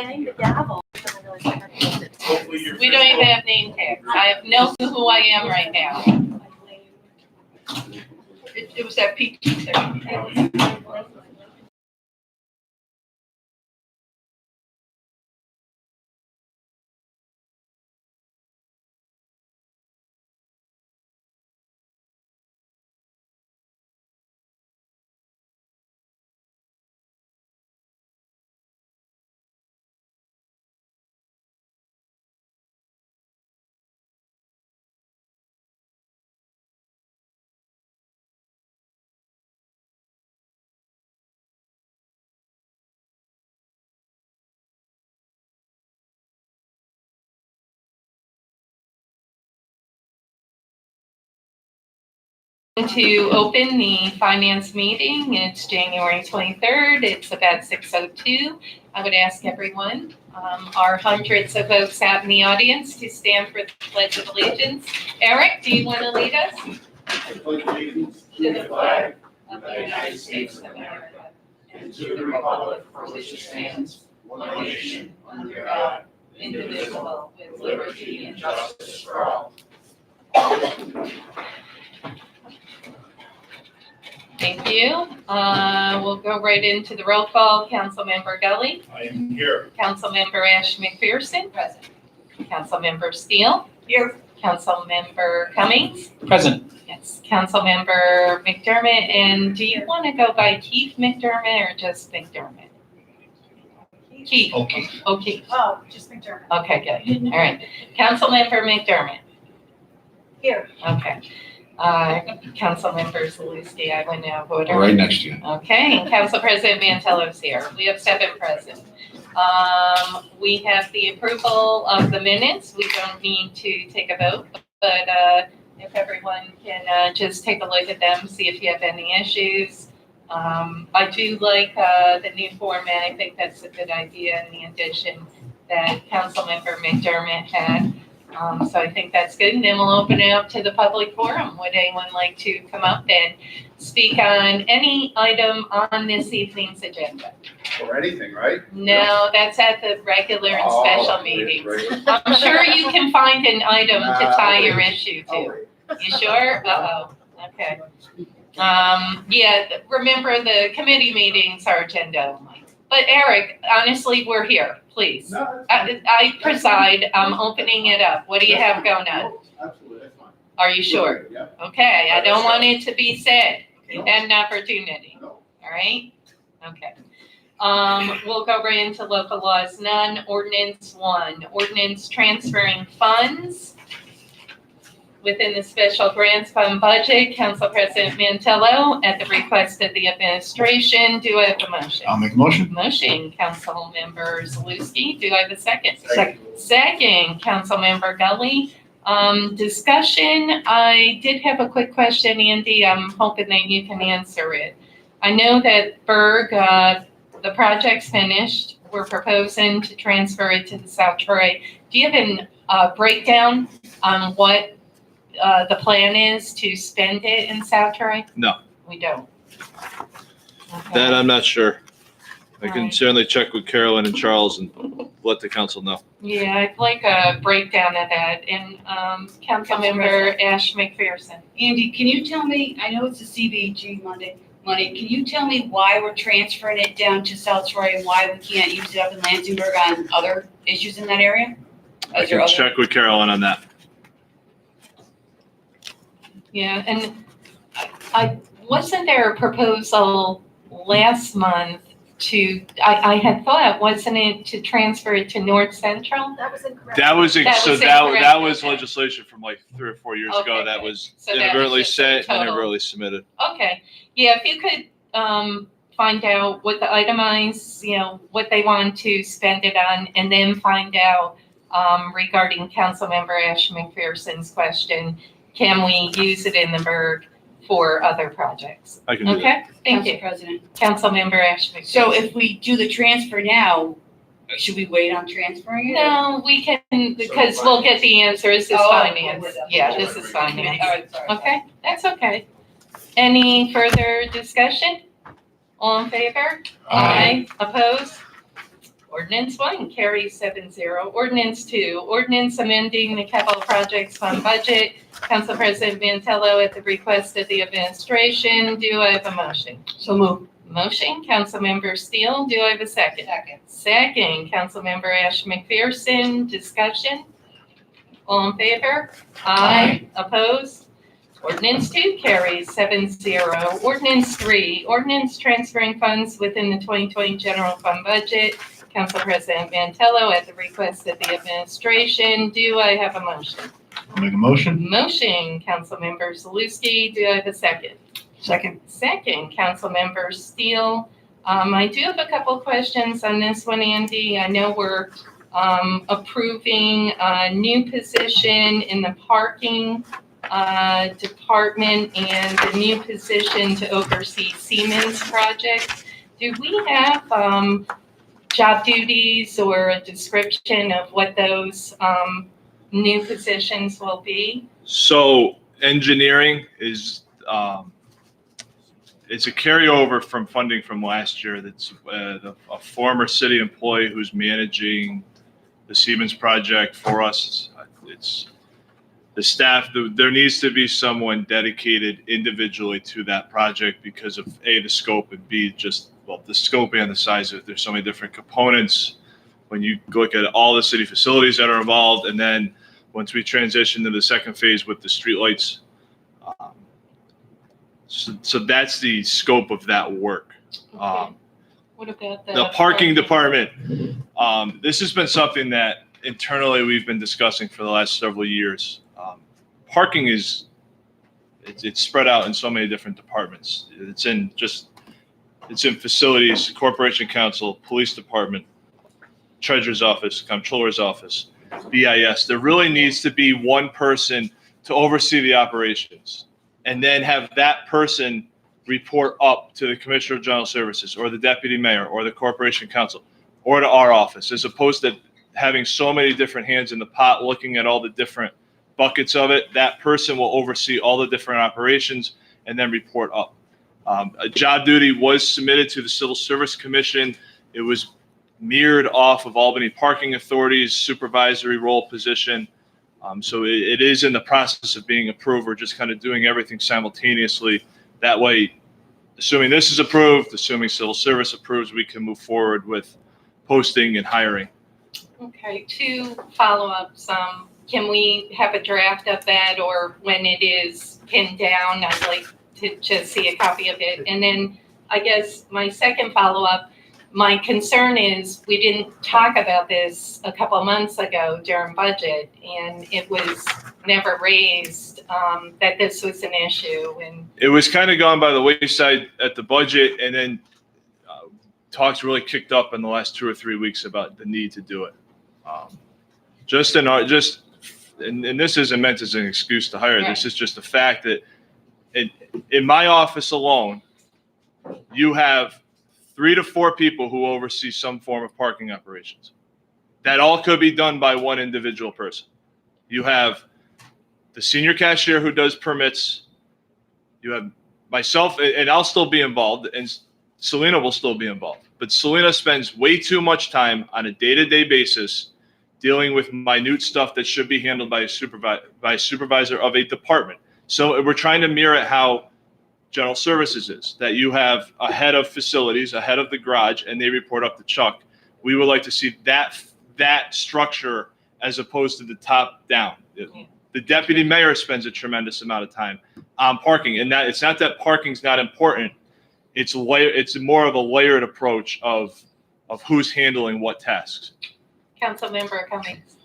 bang the gavel. We don't even have name tags. I have no clue who I am right now. It was that PT thing. To open the finance meeting. It's January 23rd. It's about 6:02. I would ask everyone, our hundreds of folks out in the audience, to stand for the Pledge of Allegiance. Eric, do you want to lead us? I pledge allegiance to the flag of the United States of America and to the republic for which it stands, one nation, under God, indivisible, with liberty and justice for all. Thank you. We'll go right into the roll call. Councilmember Gully. I am here. Councilmember Ash McPherson. Present. Councilmember Steele. Here. Councilmember Cummings. Present. Yes. Councilmember McDermott. And do you want to go by Keith McDermott or just McDermott? Keith. Okay. Oh, Keith. Oh, just McDermott. Okay, good. All right. Councilmember McDermott. Here. Okay. Councilmember Zaluski, I went out of order. Right next to you. Okay, and Council President Mantello's here. We have 7 present. We have the approval of the minutes. We don't need to take a vote, but if everyone can just take a look at them, see if you have any issues. I do like the new format. I think that's a good idea, and the addition that Councilmember McDermott had. So I think that's good, and then we'll open it up to the public forum. Would anyone like to come up and speak on any item on this evening's agenda? Or anything, right? No, that's at the regular and special meetings. I'm sure you can find an item to tie your issue to. You sure? Uh-oh, okay. Yeah, remember the committee meetings are agenda only. But Eric, honestly, we're here, please. No, I preside, I'm opening it up. What do you have going on? absolutely, that's fine. Are you sure? Yeah. Okay, I don't want it to be said. You had an opportunity, No. all right? Okay. We'll go right into local laws. None. Ordinance 1, ordinance transferring funds within the special grants fund budget. Council President Mantello, at the request of the administration, do I have a motion? I'll make a motion. Motion, Councilmember Zaluski. Do I have a second? Second. Second, Councilmember Gully. Discussion, I did have a quick question, Andy. I'm hoping that you can answer it. I know that Berg, the project's finished. We're proposing to transfer it to the South Troy. Do you have a breakdown on what the plan is to spend it in South Troy? No. We don't. Okay. That I'm not sure. I can Alright. certainly check with Carolyn and Charles and let the council know. Yeah, I'd like a breakdown of that. And Councilmember Ash McPherson. Andy, can you tell me, I know it's a CBG money, can you tell me why we're transferring it down to South Troy and why we can't use it up in Lansingburg on other issues in that area? I Is there can other- check with Carolyn on that. Yeah, and I wasn't there a proposal last month I had thought, wasn't it to transfer it to North Central? That was incorrect. That was, That so was that incorrect, was okay. legislation from like 3 or 4 years Okay, ago that good. was So that was inadvertently just a set and total- inadvertently submitted. Okay, yeah, if you could find out what the itemized, what they want to spend it on, and then find out regarding Councilmember Ash McPherson's question, can we use it in the Berg for other projects? I can do that. Okay, thank Council you. President. Councilmember Ash McPherson. So if we do the transfer now, should we wait on transferring it? No, we can, because we'll get the answer. This is Oh, finance. oh, Yeah, this is finance. All right, sorry. Okay, that's okay. Any further discussion? All in favor? Opposed? Ordinance 1 carries 7-0. Ordinance 2, ordinance amending the capital projects fund budget. Council President Mantello at the request of the administration. Do I have a motion? So moved. Motion, Councilmember Steele. Do I have a second? Second. Second, Councilmember Ash McPherson. Discussion? All in favor? Aye. Opposed? Ordinance 2 carries 7-0. Ordinance 3, ordinance transferring funds within the 2020 general fund budget. Council President Mantello at the request of the administration. Do I have a motion? I'll make a motion. Motion, Councilmember Zaluski. Do I have a second? Second. Second, Councilmember Steele. I do have a couple questions on this one, Andy. I know we're approving a new position in the parking department and a new position to oversee Siemens projects. Do we have job duties or a description of what those new positions will be? So engineering is, it's a carryover from funding from last year. That's a former city employee who's managing the Siemens project for us. It's the staff, there needs to be someone dedicated individually to that project because of A, the scope, and B, just, well, the scope and the size of it. There's so many different components when you look at all the city facilities that are involved. And then once we transition to the second phase with the streetlights, so that's the scope of that work. Okay. What about The parking department, this has been something that internally we've been discussing for the last several years. Parking is, it's spread out in so many different departments. It's in facilities, corporation council, police department, treasurer's office, comptroller's office, BIS. There really needs to be one person to oversee the operations, and then have that person report up to the Commissioner of General Services or the Deputy Mayor or the Corporation Council or to our office, as opposed to having so many different hands in the pot looking at all the different buckets of it. That person will oversee all the different operations and then report up. A job duty was submitted to the Civil Service Commission. It was mirrored off of Albany Parking Authority's supervisory role position. So it is in the process of being approved. We're just kind of doing everything simultaneously. That way, assuming this is approved, assuming Civil Service approves, we can move forward with posting and hiring. Okay, 2 follow-ups. Can we have a draft of that, or when it is pinned down, I'd like to just see a copy of it. And then I guess my second follow-up, my concern is we didn't talk about this a couple of months ago during budget, and it was never raised that this was an issue. And It was kind of gone by the wayside at the budget, and then talks really kicked up in the last 2 or 3 weeks about the need to do it. And this isn't meant as an excuse to hire. Right. This is just the fact that in my office alone, you have 3 to 4 people who oversee some form of parking operations. That all could be done by one individual person. You have the senior cashier who does permits. You have myself, and I'll still be involved, and Selena will still be involved. But Selena spends way too much time on a day-to-day basis dealing with minute stuff that should be handled by a supervisor of a department. So we're trying to mirror how General Services is, that you have a head of facilities, a head of the garage, and they report up to Chuck. We would like to see that structure as opposed to the top down. The deputy mayor spends a tremendous amount of time on parking, and that it's not that parking's not important. It's more of a layered approach of who's handling what tasks. Councilmember Cummings.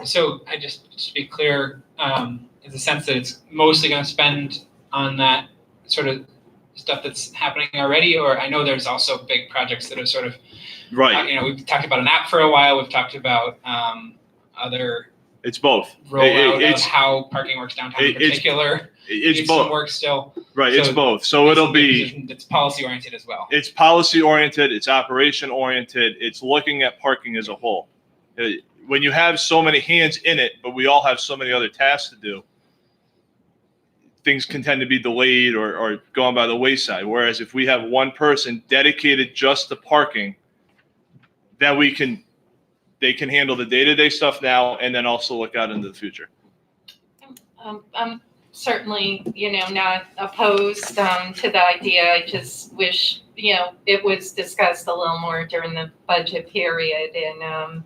So I just to be clear, in the sense that it's mostly going to spend on that sort of stuff that's happening already, or I know there's also big projects that are sort of, Right. We've talked about an app for a while. We've talked about other It's both. rollout of how parking works downtown in particular. It's Needs some both. work still. Right. So it's both. So it'll be. It's policy oriented as well. It's policy oriented. It's operation oriented. It's looking at parking as a whole. When you have so many hands in it, but we all have so many other tasks to do, things can tend to be delayed or gone by the wayside. Whereas if we have one person dedicated just to parking, that they can handle the day-to-day stuff now and then also look out into the future. I'm certainly, not opposed to the idea. I just wish, it was discussed a little more during the budget period. And,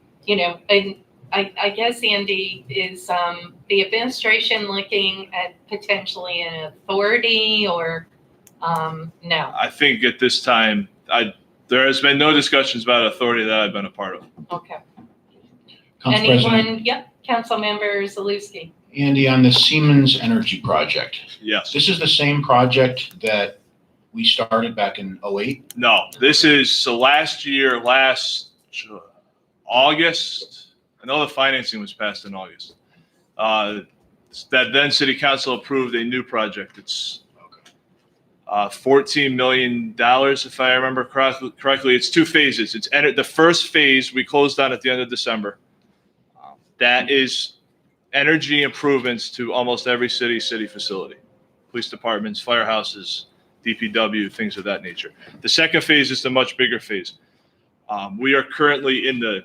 and I guess, Andy, is the administration looking at potentially an authority or no? I think at this time, there has been no discussions about authority that I've been a part of. Okay. Council President, Anyone? Yep. Councilmember Zaluski. Andy, on the Siemens Energy project, Yes. this is the same project that we started back in '08? No, this is, so last August, I know the financing was passed in August. That then city council approved a new project. It's $14 million, if I remember correctly. It's 2 phases. It's the first phase we closed on at the end of December. That is energy improvements to almost every city facility, police departments, firehouses, DPW, things of that nature. The second phase is the much bigger phase. We are currently in the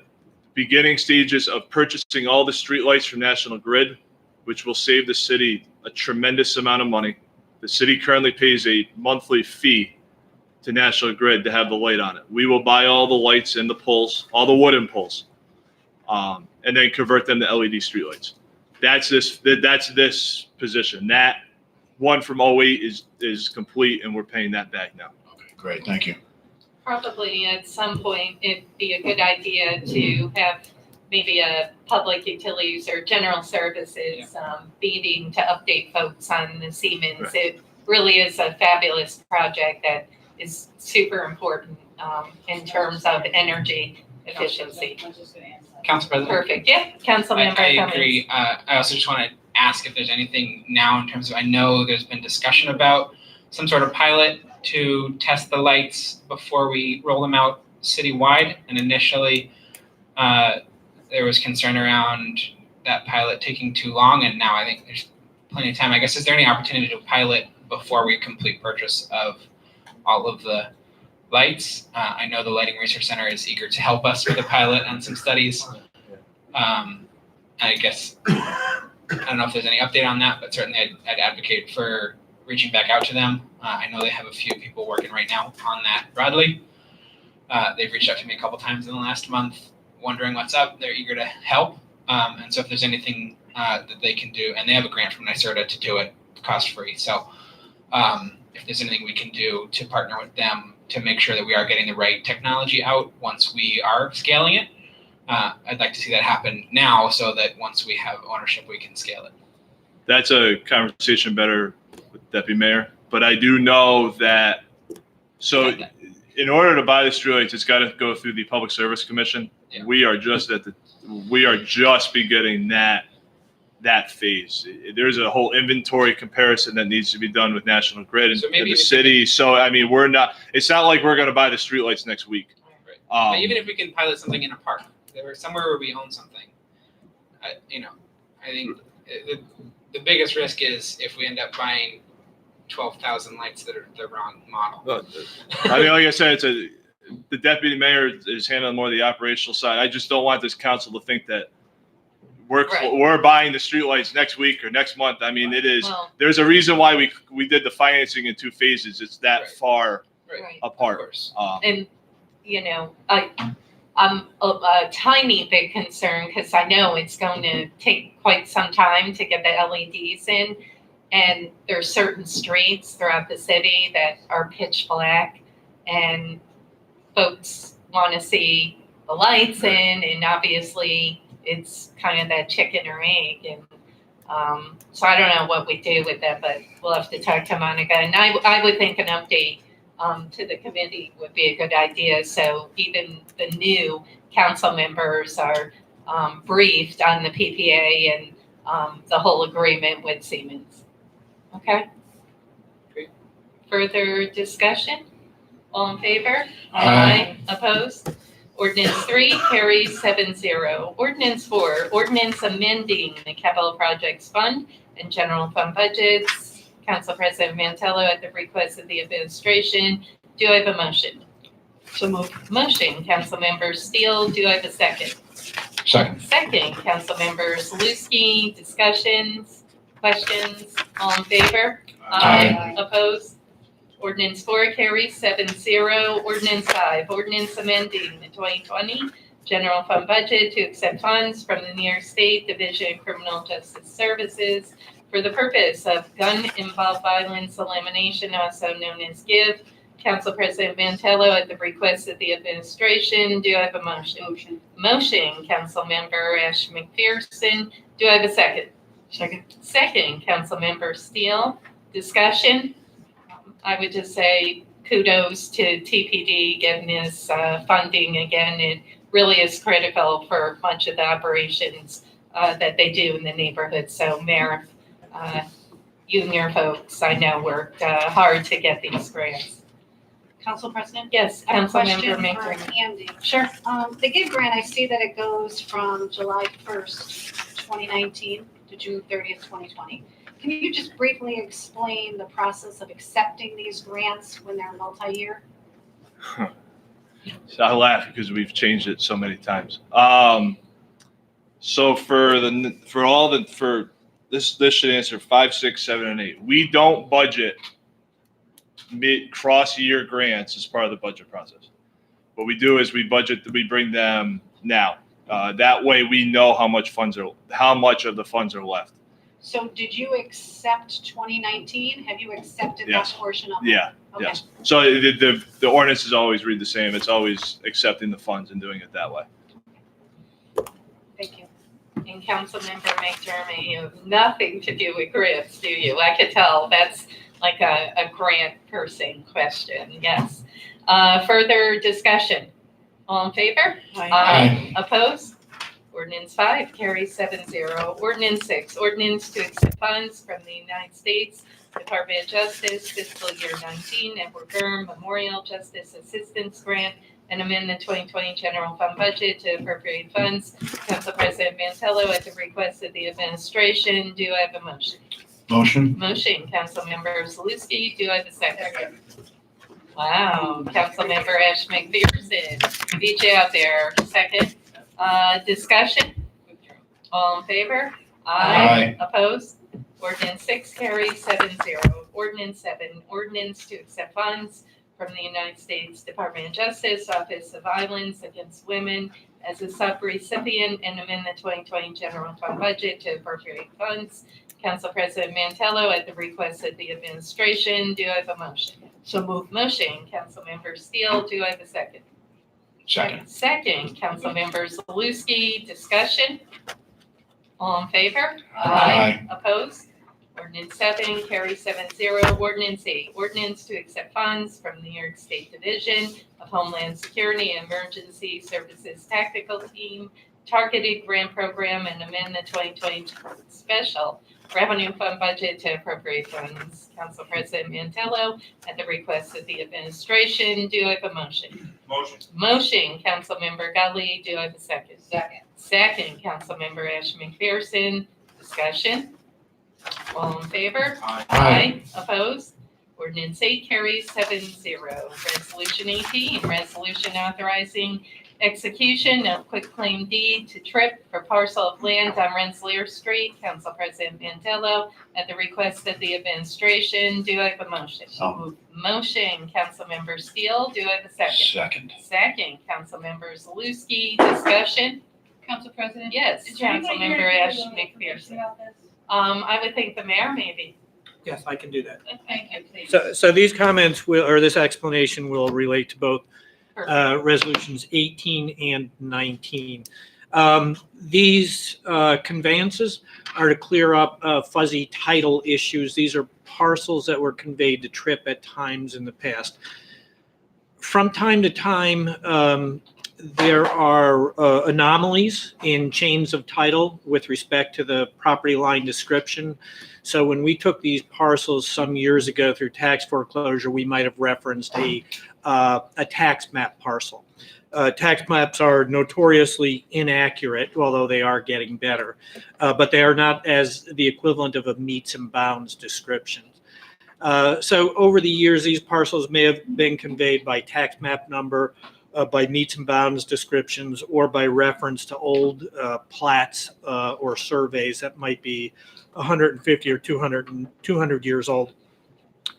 beginning stages of purchasing all the streetlights from National Grid, which will save the city a tremendous amount of money. The city currently pays a monthly fee to National Grid to have the light on it. We will buy all the lights and the poles, all the wooden poles, and then convert them to LED streetlights. That's this position. That one from 08 is complete, and we're paying that back now. Okay, great, thank you. Probably at some point, it'd be a good idea to have maybe a public utilities or general services meeting to update folks on the Siemens. Right. It really is a fabulous project that is super important in terms of energy efficiency. Council President? Perfect. Yeah, Councilmember I Cummings. agree. I also just want to ask if there's anything now in terms of, I know there's been discussion about some sort of pilot to test the lights before we roll them out citywide. And initially, there was concern around that pilot taking too long. And now I think there's plenty of time. I guess, is there any opportunity to pilot before we complete purchase of all of the lights? I know the Lighting Research Center is eager to help us with a pilot on some studies. I guess, I don't know if there's any update on that, but certainly I'd advocate for reaching back out to them. I know they have a few people working right now on that broadly. They've reached out to me a couple times in the last month, wondering what's up. They're eager to help. And so if there's anything that they can do, and they have a grant from NYSERDA to do it cost-free. So if there's anything we can do to partner with them to make sure that we are getting the right technology out once we are scaling it, I'd like to see that happen now so that once we have ownership, we can scale it. That's a conversation better with Deputy Mayor. But I do know that, so in order to buy the streetlights, it's got to go through the Public Service Commission. Yeah. We are just beginning that phase. There's a whole inventory comparison that needs to be done with National Grid and, So maybe and the if city. So, I mean, it's not like we're going to buy the streetlights next week. Right. But even if we can pilot something in a park, somewhere where we own something, I think the biggest risk is if we end up buying 12,000 lights that are the wrong model. I mean, like I said, the deputy mayor is handling more of the operational side. I just don't want this council to think that we're buying the streetlights next week or next month. I mean, it is. Well, There's a reason why we did the financing in 2 phases. It's that Right. far right. apart. Of course. And, I'm a tiny bit concerned because I know it's going to take quite some time to get the LEDs in. And there's certain streets throughout the city that are pitch black and folks want to see the lights in, and obviously it's kind of that chicken or egg. And so I don't know what we do with that, but we'll have to talk to Monica. And I would think an update to the committee would be a good idea. So even the new council members are briefed on the PPA and the whole agreement with Siemens. Okay? Great. Further discussion? All in favor? Aye. Opposed? Ordinance 3 carries 7-0. Ordinance 4, ordinance amending the capital projects fund and general fund budgets. Council President Mantello, at the request of the administration, do I have a motion? So moved. Motion, Councilmember Steele, do I have a second? Second. Second, Councilmember Zaluski, discussions, questions, all in favor? Aye. Opposed? Ordinance 4 carries 7-0. Ordinance 5, ordinance amending the 2020 general fund budget to accept funds from the New York State Division of Criminal Justice Services for the purpose of gun-involved violence elimination, also known as GIVE. Council President Mantello, at the request of the administration, do I have a motion? Motion. Motion, Councilmember Ash McPherson. Do I have a second? Second. Second, Councilmember Steele. Discussion? I would just say kudos to TPD getting this funding again. It really is critical for much of the operations that they do in the neighborhood. So Mayor, you and your folks, I know, worked hard to get these grants. Council President? Yes, I have a Councilmember question for Maker. Andy. Sure. The GIVE grant, I see that it goes from July 1st, 2019 to June 30th, 2020. Can you just briefly explain the process of accepting these grants when they're multi-year? So I laugh because we've changed it so many times. So for this should answer 5, 6, 7, and 8. We don't budget cross-year grants as part of the budget process. What we do is we bring them now. That way we know how much of the funds are left. So did you accept 2019? Have you accepted that Yes. portion of it? Yeah, Okay. yes. So the ordinances always read the same. It's always accepting the funds and doing it that way. Thank you. And Councilmember McDermott, you have nothing to do with grants, do you? I could tell that's like a grant person question, yes. Further discussion? All in favor? Aye. Opposed? Ordinance 5 carries 7-0. Ordinance 6, ordinance to accept funds from the United States Department of Justice fiscal year 19 Edward Byrne Memorial Justice Assistance Grant and amend the 2020 general fund budget to appropriate funds. Council President Mantello, at the request of the administration, do I have a motion? Motion. Motion, Councilmember Zaluski, do I have a second? Wow, Councilmember Ash McPherson, beat you out there. Second, discussion? All in favor? Aye. Opposed? Ordinance 6 carries 7-0. Ordinance 7, ordinance to accept funds from the United States Department of Justice Office of Violence Against Women as a sub-recipient and amend the 2020 general fund budget to appropriate funds. Council President Mantello, at the request of the administration, do I have a motion? So moved. Motion, Councilmember Steele, do I have a second? Second. Second, Councilmember Zaluski, discussion? All in favor? Aye. Opposed? Ordinance 7 carries 7-0. Ordinance 8, ordinance to accept funds from the New York State Division of Homeland Security and Emergency Services Tactical Team Targeted Grant Program and amend the 2020 Special Revenue Fund budget to appropriate funds. Council President Mantello, at the request of the administration, do I have a motion? Motion. Motion, Councilmember Gully, do I have a second? Second. Second, Councilmember Ash McPherson, discussion? All in favor? Aye. Opposed? Ordinance 8 carries 7-0. Resolution 18, resolution authorizing execution of quitclaim deed to Tripp for parcel of land on Rensselaer Street. Council President Mantello, at the request of the administration, do I have a motion? So moved. Motion, Councilmember Steele, do I have a second? Second. Second, Councilmember Zaluski, discussion? Council President? Yes, Is there anybody here Councilmember to Ash give a little information McPherson. about this? I would think the mayor maybe. Yes, I can do that. Thank you, please. So these comments will, or this explanation will relate to both Perfect. resolutions 18 and 19. These conveyances are to clear up fuzzy title issues. These are parcels that were conveyed to Tripp at times in the past. From time to time, there are anomalies in chains of title with respect to the property line description. So when we took these parcels some years ago through tax foreclosure, we might have referenced a tax map parcel. Tax maps are notoriously inaccurate, although they are getting better, but they are not as the equivalent of a meets and bounds description. So over the years, these parcels may have been conveyed by tax map number, by meets and bounds descriptions, or by reference to old plats or surveys that might be 150 or 200 years old.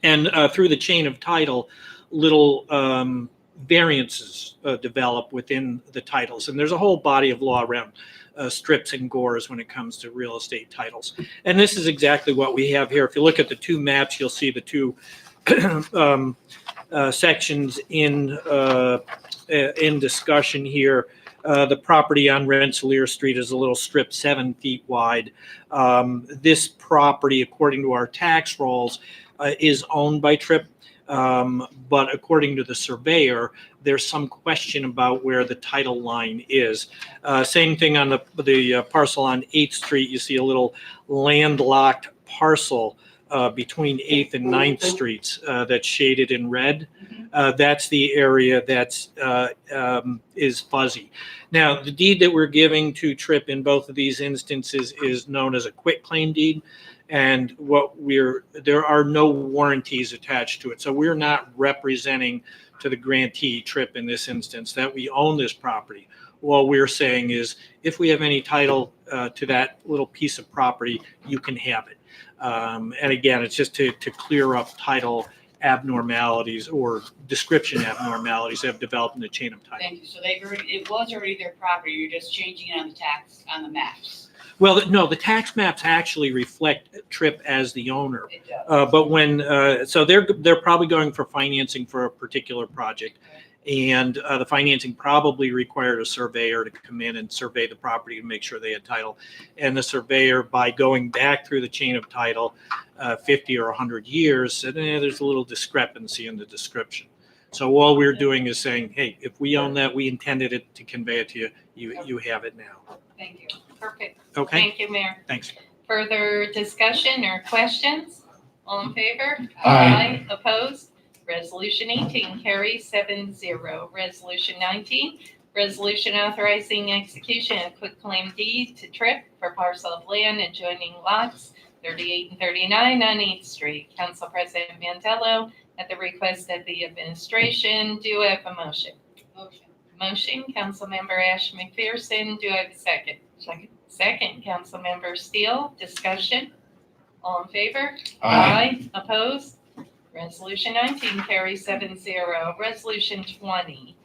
And through the chain of title, little variances develop within the titles. And there's a whole body of law around strips and gores when it comes to real estate titles. And this is exactly what we have here. If you look at the two maps, you'll see the two sections in discussion here. The property on Rensselaer Street is a little strip 7 feet wide. This property, according to our tax rolls, is owned by Tripp. But according to the surveyor, there's some question about where the title line is. Same thing on the parcel on 8th Street. You see a little landlocked parcel between 8th and 9th Streets that's shaded in red. That's the area that's is fuzzy. Now, the deed that we're giving to Tripp in both of these instances is known as a quitclaim deed. And there are no warranties attached to it. So we're not representing to the grantee, Tripp in this instance, that we own this property. All we're saying is if we have any title to that little piece of property, you can have it. And again, it's just to clear up title abnormalities or description abnormalities that have developed in the chain of title. Thank you. So it was already their property, you're just changing it on the maps. Well, no, the tax maps actually reflect Tripp as the owner. It does. But when so they're probably going for financing for a particular project, and the financing probably required a surveyor to come in and survey the property to make sure they had title. And the surveyor, by going back through the chain of title, 50 or 100 years, said there's a little discrepancy in the description. So all we're doing is saying, hey, if we own that, we intended it to convey it to you. You have it now. Thank you. Perfect. Okay. Thank you, Mayor. Thanks. Further discussion or questions? All in favor? Aye. Opposed? Resolution 18 carries 7-0. Resolution 19, resolution authorizing execution of quitclaim deed to Tripp for parcel of land adjoining lots 38 and 39 on 8th Street. Council President Mantello, at the request of the administration, do I have a motion? Motion, Councilmember Ash McPherson. Do I have a second? Second, Councilmember Steele. Discussion. All in favor? Aye. Opposed? Resolution 19 carries 7-0. Resolution 20.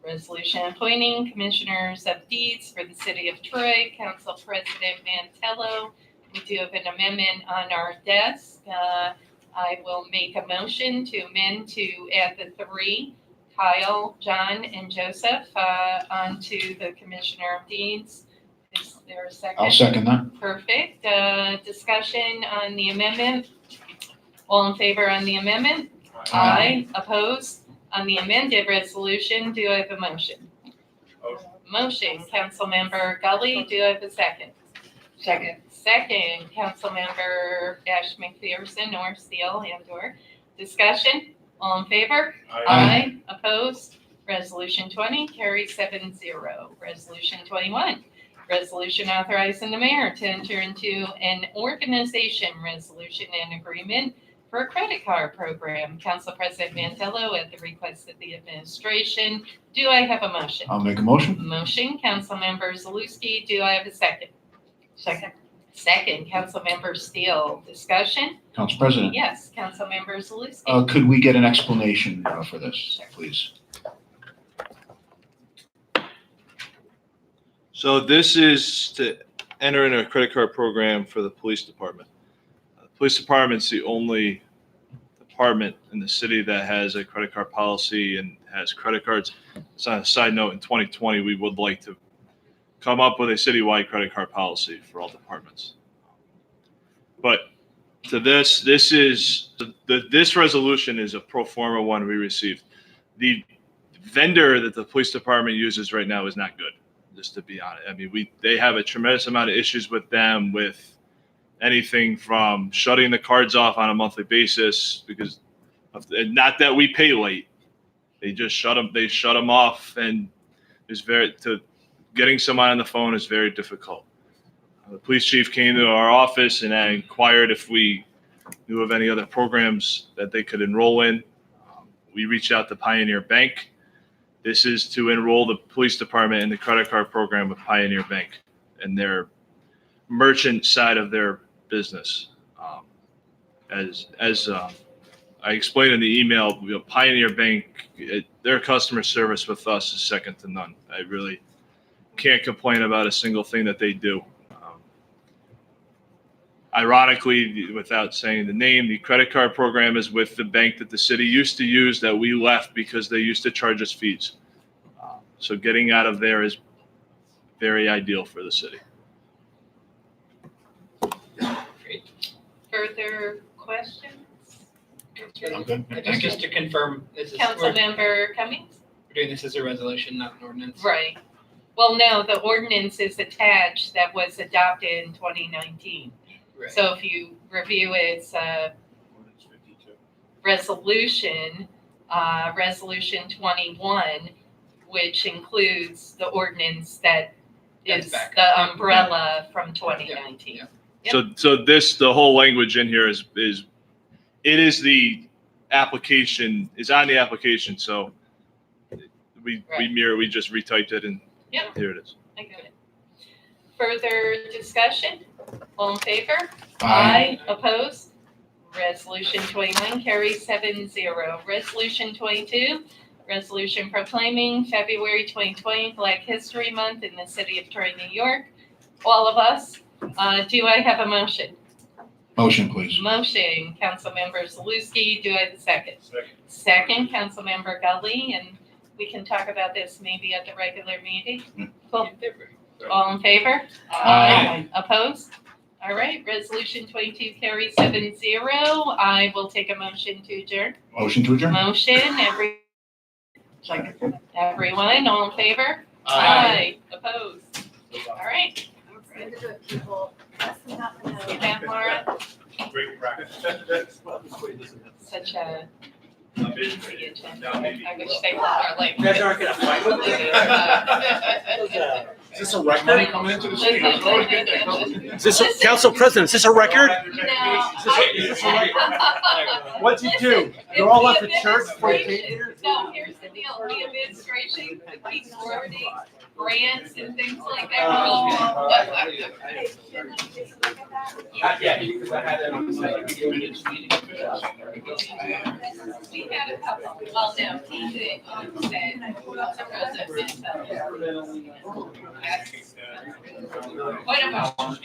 Resolution appointing commissioners of deeds for the city of Troy. Council President Mantello. We do have an amendment on our desk. I will make a motion to amend to add the 3, Kyle, John, and Joseph, onto the commissioner of deeds. Is there a second? I'll second that. Perfect. Discussion on the amendment. All in favor on the amendment? Aye. Opposed? On the amended resolution, do I have a motion? Motion, Councilmember Gully. Do I have a second? Second. Second, Councilmember Ash McPherson or Steele and/or. Discussion? All in favor? Aye. Opposed? Resolution 20 carries 7-0. Resolution 21. Resolution authorizing the mayor to enter into an organization resolution and agreement for a credit card program. Council President Mantello, at the request of the administration, do I have a motion? I'll make a motion. Motion, Councilmember Zaluski. Do I have a second? Second. Second, Councilmember Steele. Discussion? Council President, Yes, Councilmember Zaluski. could we get an explanation for this, please? So this is to enter into a credit card program for the police department. The police department's the only department in the city that has a credit card policy and has credit cards. So on a side note, in 2020, we would like to come up with a citywide credit card policy for all departments. But to this resolution is a pro forma one we received. The vendor that the police department uses right now is not good, just to be honest. I mean, they have a tremendous amount of issues with them, with anything from shutting the cards off on a monthly basis because not that we pay late, they just shut them off, and getting someone on the phone is very difficult. The police chief came to our office and inquired if we knew of any other programs that they could enroll in. We reached out to Pioneer Bank. This is to enroll the police department in the credit card program with Pioneer Bank and their merchant side of their business. As I explained in the email, Pioneer Bank, their customer service with us is second to none. I really can't complain about a single thing that they do. Ironically, without saying the name, the credit card program is with the bank that the city used to use that we left because they used to charge us fees. So getting out of there is very ideal for the city. Great. Further questions? I'm good. Just to confirm, this is, we're Councilmember Cummings? doing this as a resolution, not an ordinance. Right. Well, no, the ordinance is attached that was adopted in 2019. Right. So if you review its resolution, resolution 21, which includes the ordinance that That's is back. the umbrella from 2019. Yeah. So the whole language in here is it is the application, is on the application, so we just retyped it and Yep. here it is. I got it. Further discussion? All in favor? Aye. Opposed? Resolution 21 carries 7-0. Resolution 22, resolution proclaiming February 2020 Black History Month in the city of Troy, New York. All of us, do I have a motion? Motion, please. Motion, Councilmember Zaluski, do I have a second? Second, Councilmember Gully, and we can talk about this maybe at the regular meeting. Cool. All in favor? Aye. Opposed? All right, resolution 22 carries 7-0. I will take a motion to adjourn. Motion to adjourn? Motion, everyone, all in favor? Opposed? All right, People, that's not the you have Laura, Great practice. such a busy agenda. I wish they were more like. You guys aren't gonna fight with Is this a record? Money coming into the city. It's always good. Is this, Council President, is this a record? What'd you do? You're all left at church before you came here? No, here's the deal, the administration keeps forwarding grants and things like that. Not yet, because I had it on the second. We had a couple, well, no, he did, said, Council President, what about